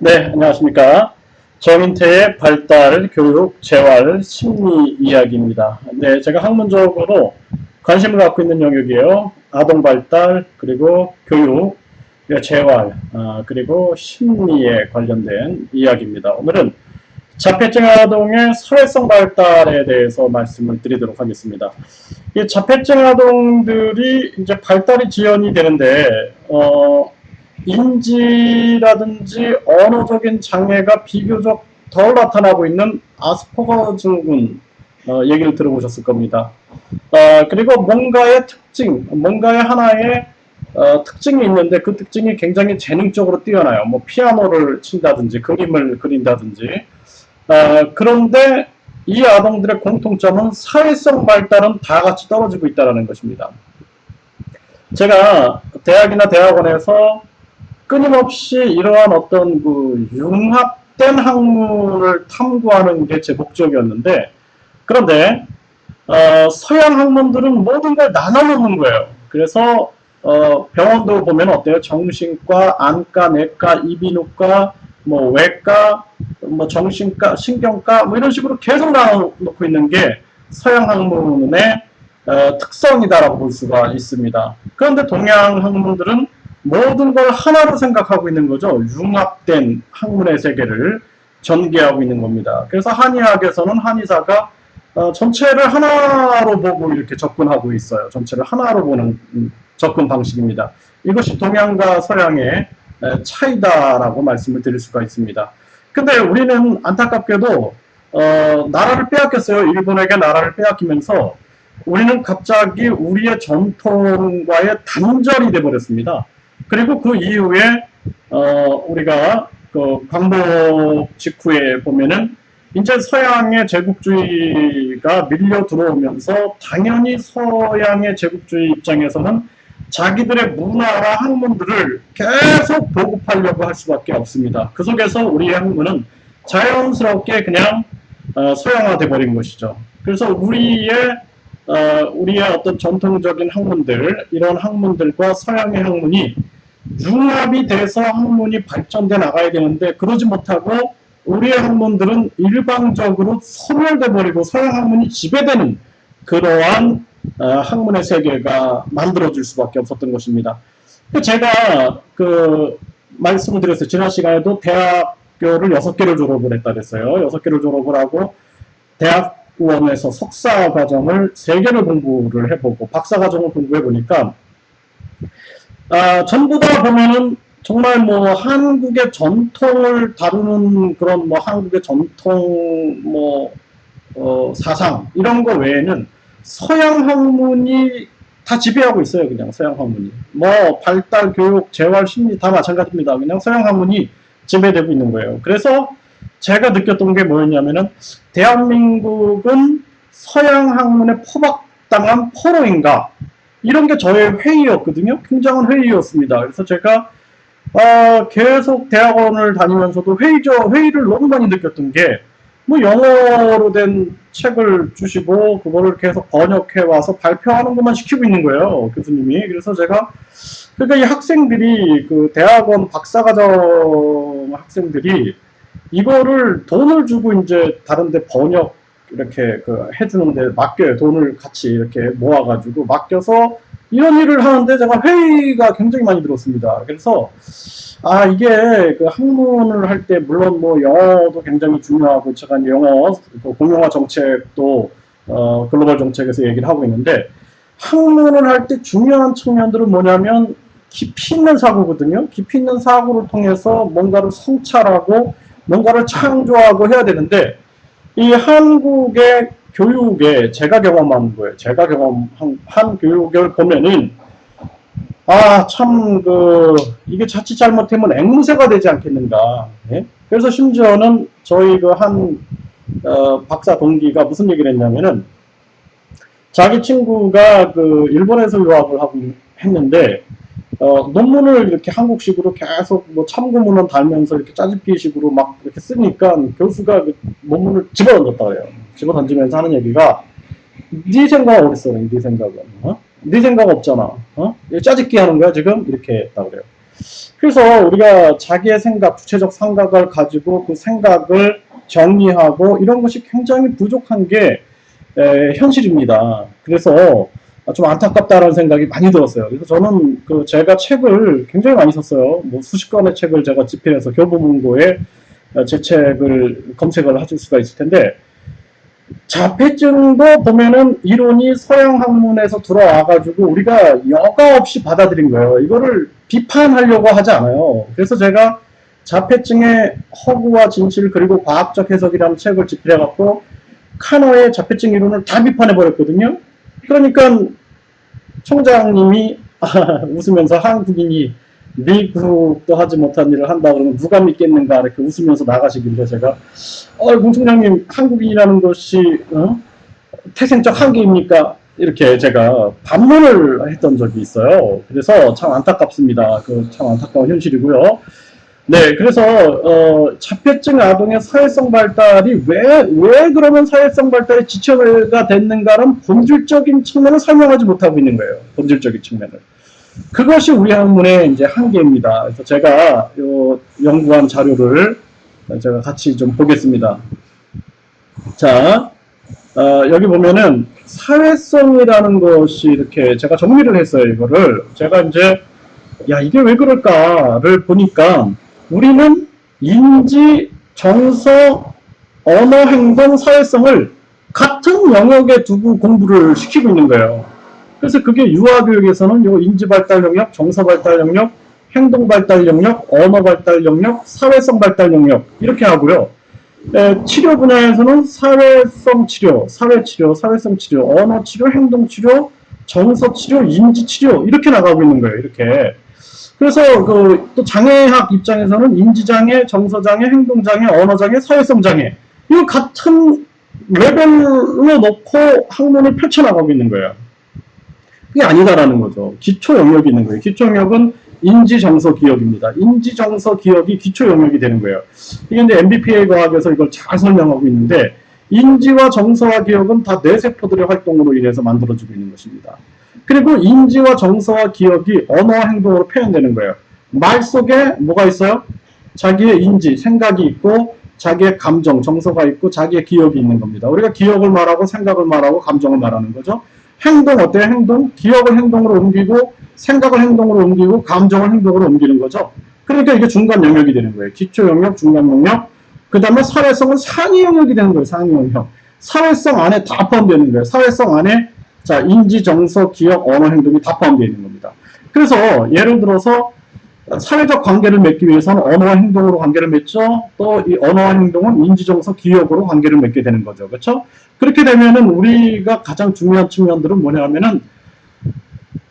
네, 안녕하십니까. 정인태의 발달, 교육, 재활, 심리 이야기입니다. 네, 제가 학문적으로 관심을 갖고 있는 영역이에요. 아동 발달, 그리고 교육, 재활, 그리고 심리에 관련된 이야기입니다. 오늘은 자폐증 아동의 사회성 발달에 대해서 말씀을 드리도록 하겠습니다. 이 자폐증 아동들이 이제 발달이 지연이 되는데, 인지라든지 언어적인 장애가 비교적 덜 나타나고 있는 아스퍼거 증후군 얘기를 들어보셨을 겁니다. 그리고 뭔가의 특징, 뭔가의 하나의 특징이 있는데 그 특징이 굉장히 재능적으로 뛰어나요. 뭐 피아노를 친다든지 그림을 그린다든지. 그런데 이 아동들의 공통점은 사회성 발달은 다 같이 떨어지고 있다는 것입니다. 제가 대학이나 대학원에서 끊임없이 이러한 어떤 그 융합된 학문을 탐구하는 게 제 목적이었는데, 그런데 서양 학문들은 모든 걸 나눠놓는 거예요. 그래서 병원도 보면 어때요? 정신과, 안과, 내과, 이비인후과, 뭐 외과, 뭐 정신과, 신경과, 뭐 이런 식으로 계속 나눠놓고 있는 게 서양 학문의 특성이다라고 볼 수가 있습니다. 그런데 동양 학문들은 모든 걸 하나로 생각하고 있는 거죠. 융합된 학문의 세계를 전개하고 있는 겁니다. 그래서 한의학에서는 한의사가 전체를 하나로 보고 이렇게 접근하고 있어요. 전체를 하나로 보는 접근 방식입니다. 이것이 동양과 서양의 차이다라고 말씀을 드릴 수가 있습니다. 근데 우리는 안타깝게도 나라를 빼앗겼어요. 일본에게 나라를 빼앗기면서 우리는 갑자기 우리의 전통과의 단절이 돼버렸습니다. 그리고 그 이후에 우리가 그 광복 직후에 보면은 이제 서양의 제국주의가 밀려 들어오면서 당연히 서양의 제국주의 입장에서는 자기들의 문화와 학문들을 계속 보급하려고 할 수밖에 없습니다. 그 속에서 우리의 학문은 자연스럽게 그냥 서양화돼 버린 것이죠. 그래서 우리의 어떤 전통적인 학문들, 이런 학문들과 서양의 학문이 융합이 돼서 학문이 발전돼 나가야 되는데 그러지 못하고 우리의 학문들은 일방적으로 소멸돼 버리고 서양 학문이 지배되는 그러한 학문의 세계가 만들어질 수밖에 없었던 것입니다. 제가 그 말씀을 드렸어요. 지난 시간에도 대학교를 6개를 졸업을 했다 그랬어요. 6개를 졸업을 하고 대학원에서 석사 과정을 3개를 공부를 해보고 박사 과정을 공부해 보니까 전부 다 보면은 정말 뭐 한국의 전통을 다루는 그런 뭐 한국의 전통 뭐 사상 이런 거 외에는 서양 학문이 다 지배하고 있어요. 그냥 서양 학문이 뭐 발달, 교육, 재활, 심리 다 마찬가지입니다. 그냥 서양 학문이 지배되고 있는 거예요. 그래서 제가 느꼈던 게 뭐였냐면은 대한민국은 서양 학문에 포박당한 포로인가 이런 게 저의 회의였거든요. 굉장한 회의였습니다. 그래서 제가 계속 대학원을 다니면서도 회의를 너무 많이 느꼈던 게, 뭐 영어로 된 책을 주시고 그거를 계속 번역해 와서 발표하는 것만 시키고 있는 거예요, 교수님이. 그래서 제가 그러니까 이 학생들이 그 대학원 박사과정 학생들이 이거를 돈을 주고 이제 다른데 번역 이렇게 그 해주는데 맡겨요. 돈을 같이 이렇게 모아가지고 맡겨서 이런 일을 하는데 제가 회의가 굉장히 많이 들었습니다. 그래서 이게 그 학문을 할 때 물론 뭐 영어도 굉장히 중요하고 제가 영어 공용화 정책도 글로벌 정책에서 얘기를 하고 있는데 학문을 할 때 중요한 측면들은 뭐냐면 깊이 있는 사고거든요. 깊이 있는 사고를 통해서 뭔가를 성찰하고 뭔가를 창조하고 해야 되는데 이 한국의 교육에 제가 경험한 거예요. 제가 경험한 교육을 보면은 참 이게 자칫 잘못하면 앵무새가 되지 않겠는가. 예? 그래서 심지어는 저희 그 한 박사 동기가 무슨 얘기를 했냐면은 자기 친구가 그 일본에서 유학을 하고 했는데 논문을 이렇게 한국식으로 계속 뭐 참고문헌 달면서 이렇게 짜집기식으로 막 이렇게 쓰니까 교수가 그 논문을 집어던졌다 그래요. 집어던지면서 하는 얘기가 네 생각 어딨어? 네 생각은 네 생각 없잖아. 짜집기 하는 거야 지금 이렇게 했다 그래요. 그래서 우리가 자기의 생각, 주체적 생각을 가지고 그 생각을 정리하고 이런 것이 굉장히 부족한 게 현실입니다. 그래서 좀 안타깝다라는 생각이 많이 들었어요. 그래서 저는 제가 책을 굉장히 많이 썼어요. 뭐 수십 권의 책을 제가 집필해서 교보문고에 제 책을 검색을 하실 수가 있을 텐데, 자폐증도 보면은 이론이 서양 학문에서 들어와가지고 우리가 여과 없이 받아들인 거예요. 이거를 비판하려고 하지 않아요. 그래서 제가 자폐증의 허구와 진실 그리고 과학적 해석이라는 책을 집필해갖고 카너의 자폐증 이론을 다 비판해버렸거든요. 그러니까 총장님이 웃으면서 한국인이 미국도 하지 못한 일을 한다 그러면 누가 믿겠는가 이렇게 웃으면서 나가시길래 제가 문 총장님 한국인이라는 것이 태생적 한계입니까? 이렇게 제가 반문을 했던 적이 있어요. 그래서 참 안타깝습니다. 참 안타까운 현실이고요. 네, 그래서 자폐증 아동의 사회성 발달이 왜 그러면 사회성 발달이 지체가 됐는가는 본질적인 측면을 설명하지 못하고 있는 거예요. 본질적인 측면을. 그것이 우리 학문의 이제 한계입니다. 그래서 제가 연구한 자료를 제가 같이 좀 보겠습니다. 자, 여기 보면은 사회성이라는 것이 이렇게 제가 정리를 했어요. 이거를 제가 이제 이게 왜 그럴까를 보니까 우리는 인지, 정서, 언어, 행동, 사회성을 같은 영역에 두고 공부를 시키고 있는 거예요. 그래서 그게 유아교육에서는 요 인지발달 영역, 정서발달 영역, 행동발달 영역, 언어발달 영역, 사회성 발달 영역 이렇게 하고요. 치료 분야에서는 사회성 치료, 사회치료, 사회성 치료, 언어치료, 행동치료, 정서치료, 인지치료 이렇게 나가고 있는 거예요. 이렇게. 그래서 또 장애학 입장에서는 인지장애, 정서장애, 행동장애, 언어장애, 사회성장애 이거 같은 레벨로 놓고 학문을 펼쳐나가고 있는 거예요. 그게 아니다라는 거죠. 기초 영역이 있는 거예요. 기초 영역은 인지, 정서, 기억입니다. 인지, 정서, 기억이 기초 영역이 되는 거예요. 이게 이제 MBPA 과학에서 이걸 잘 설명하고 있는데 인지와 정서와 기억은 다 뇌세포들의 활동으로 인해서 만들어지고 있는 것입니다. 그리고 인지와 정서와 기억이 언어와 행동으로 표현되는 거예요. 말 속에 뭐가 있어요? 자기의 인지, 생각이 있고 자기의 감정, 정서가 있고 자기의 기억이 있는 겁니다. 우리가 기억을 말하고 생각을 말하고 감정을 말하는 거죠. 행동 어때요? 행동? 기억을 행동으로 옮기고 생각을 행동으로 옮기고 감정을 행동으로 옮기는 거죠. 그러니까 이게 중간 영역이 되는 거예요. 기초 영역, 중간 영역. 그 다음에 사회성은 상위 영역이 되는 거예요. 상위 영역. 사회성 안에 다 포함되는 거예요. 사회성 안에 자 인지, 정서, 기억, 언어, 행동이 다 포함되어 있는 겁니다. 그래서 예를 들어서 사회적 관계를 맺기 위해서는 언어와 행동으로 관계를 맺죠. 또 이 언어와 행동은 인지, 정서, 기억으로 관계를 맺게 되는 거죠. 그렇죠? 그렇게 되면은 우리가 가장 중요한 측면들은 뭐냐면은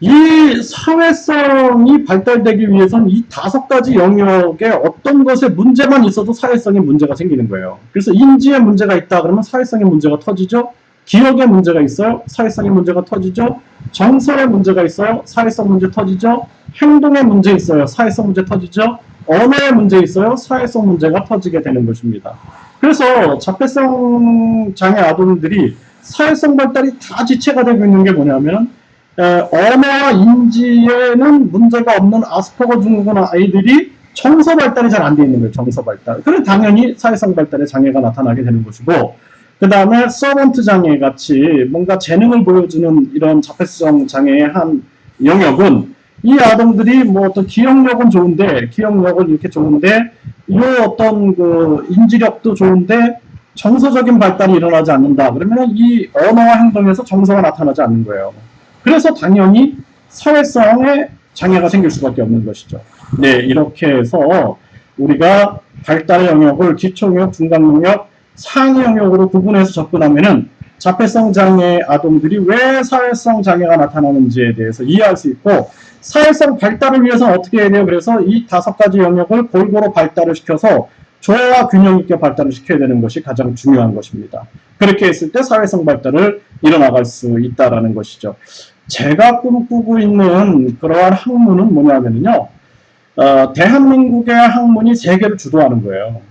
이 사회성이 발달되기 위해서는 이 5가지 영역에 어떤 것에 문제만 있어도 사회성에 문제가 생기는 거예요. 그래서 인지에 문제가 있다 그러면 사회성에 문제가 터지죠. 기억에 문제가 있어요. 사회성에 문제가 터지죠. 정서에 문제가 있어요. 사회성 문제 터지죠. 행동에 문제 있어요. 사회성 문제 터지죠. 언어에 문제 있어요. 사회성 문제가 터지게 되는 것입니다. 그래서 자폐성 장애 아동들이 사회성 발달이 다 지체가 되고 있는 게 뭐냐면 언어와 인지에는 문제가 없는 아스퍼거 증후군 아이들이 정서 발달이 잘 안 돼 있는 거예요. 정서 발달. 그럼 당연히 사회성 발달에 장애가 나타나게 되는 것이고, 그 다음에 서번트 장애 같이 뭔가 재능을 보여주는 이런 자폐성 장애의 한 영역은 이 아동들이 뭐 어떤 기억력은 좋은데, 기억력은 이렇게 좋은데, 이 어떤 인지력도 좋은데, 정서적인 발달이 일어나지 않는다. 그러면 이 언어와 행동에서 정서가 나타나지 않는 거예요. 그래서 당연히 사회성에 장애가 생길 수밖에 없는 것이죠. 네, 이렇게 해서 우리가 발달의 영역을 기초 영역, 중간 영역, 상위 영역으로 구분해서 접근하면은 자폐성 장애 아동들이 왜 사회성 장애가 나타나는지에 대해서 이해할 수 있고, 사회성 발달을 위해서는 어떻게 해야 돼요? 그래서 이 5가지 영역을 골고루 발달을 시켜서 조화와 균형 있게 발달을 시켜야 되는 것이 가장 중요한 것입니다. 그렇게 했을 때 사회성 발달을 이뤄나갈 수 있다는 것이죠. 제가 꿈꾸고 있는 그러한 학문은 뭐냐면요. 대한민국의 학문이 세계를 주도하는 거예요.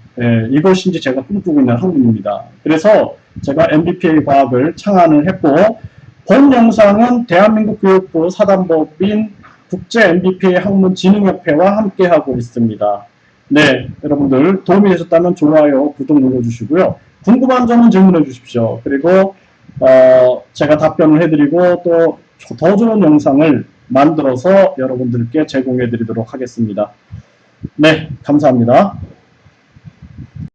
이것이 이제 제가 꿈꾸고 있는 학문입니다. 그래서 제가 MBPA 과학을 창안을 했고, 본 영상은 대한민국 교육부 사단법인 국제 MBPA 학문 진흥협회와 함께하고 있습니다. 네, 여러분들 도움이 되셨다면 좋아요, 구독 눌러주시고요. 궁금한 점은 질문해 주십시오. 그리고 제가 답변을 해드리고 또 더 좋은 영상을 만들어서 여러분들께 제공해 드리도록 하겠습니다. 네, 감사합니다.